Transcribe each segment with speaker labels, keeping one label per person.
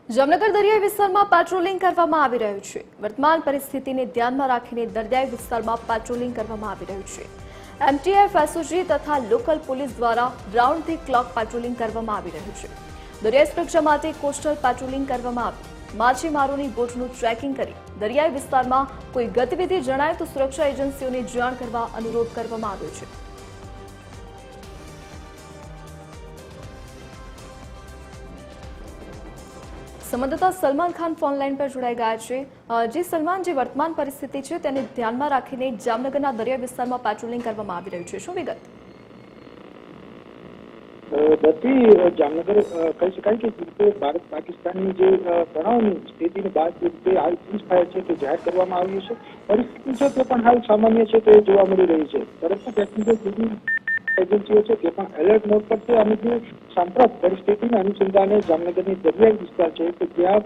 Speaker 1: જામનગર દરિયાઈ વિસ્તારમાં પેટ્રોલિંગ કરવામાં આવી રહ્યું છે। વર્તમાન પરિસ્થિતિને ધ્યાનમાં રાખીને દરિયાઈ વિસ્તારમાં પેટ્રોલિંગ કરવામાં આવી રહ્યું છે। એમટીએફ, એસઓજી તથા લોકલ પોલીસ દ્વારા રાઉન્ડ ધી ક્લોક પેટ્રોલિંગ કરવામાં આવી રહ્યું છે। દરિયાઈ સુરક્ષા માટે કોસ્ટલ પેટ્રોલિંગ કરવામાં આવી માછીમારોની બોટનું ટ્રેકિંગ કરી દરિયાઈ વિસ્તારમાં કોઈ ગતિવિધિ જણાય તો સુરક્ષા એજન્સીઓને જાણ કરવા અનુરોધ કરવામાં આવ્યો છે। संवाददाता सलमान खान फोनलाइन पर जोड़ाई गया है। जी सलमान, जी वर्तमान परिस्थिति है तेने ध्यान में राखीने जामनगरना दरिया विस्तारमां पेट्रोलिंग करवामां आवी रह्युं छे, शुं विगत?
Speaker 2: गति जामनगर कही शकाय के जिते भारत पाकिस्तान जो तणावनी स्थिति बाद जे हाल सीज फायर है ते जाहिर करवामां आव्युं छे। परिस्थिति है ते पण हाल सामान्य है ते जोवा मळी रही है, परंतु टेक्निकल सीधी एजेंसीओ है ते पण एलर्ट मोड पर छे अने जे सांप्रत परिस्थितिना अनुसंधाने जामनगरनी दरियाई विस्तार है कि त्यां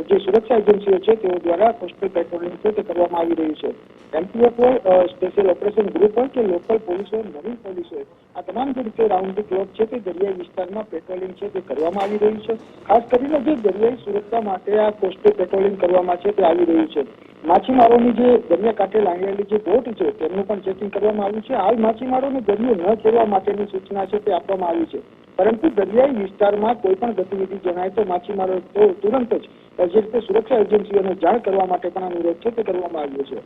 Speaker 2: जे सुरक्षा एजेंसीओ है ते द्वारा कोस्टल पेट्रोलिंग है ते करवामां आवी रह्युं छे। एमटीएफ हो, स्पेशल ऑपरेशन ग्रुप हो के लोकल पुलिस हो, मरीन पुलिस हो, आ तमाम जे रीते राउंड द क्लॉक है ते दरियाई विस्तारमां पेट्रोलिंग है ते करवामां आवी रह्युं छे। खास करीने जे दरियाई सुरक्षा माटे आ कोस्टल पेट्रोलिंग करवामां छे ते आवी रह्युं छे। माछीमारोनी जे दरिया कांठे लांगेली जे बोट है तेमनुं पण चेकिंग करवामां आव्युं छे। हाल माछीमारोने दरियो न खेडवा माटेनी सूचना है ते आपवामां आवी छे, परंतु दरियाई विस्तारमां कोईपण गतिविधि जणाय तो माछीमारो तो तुरंत ज जे रीते सुरक्षा एजेंसीओने जाण करवा माटे पण अनुरोध है ते करवामां आव्यो छे।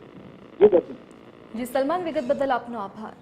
Speaker 2: जी गति।
Speaker 1: जी सलमान, विगत बदल आपनो आभार।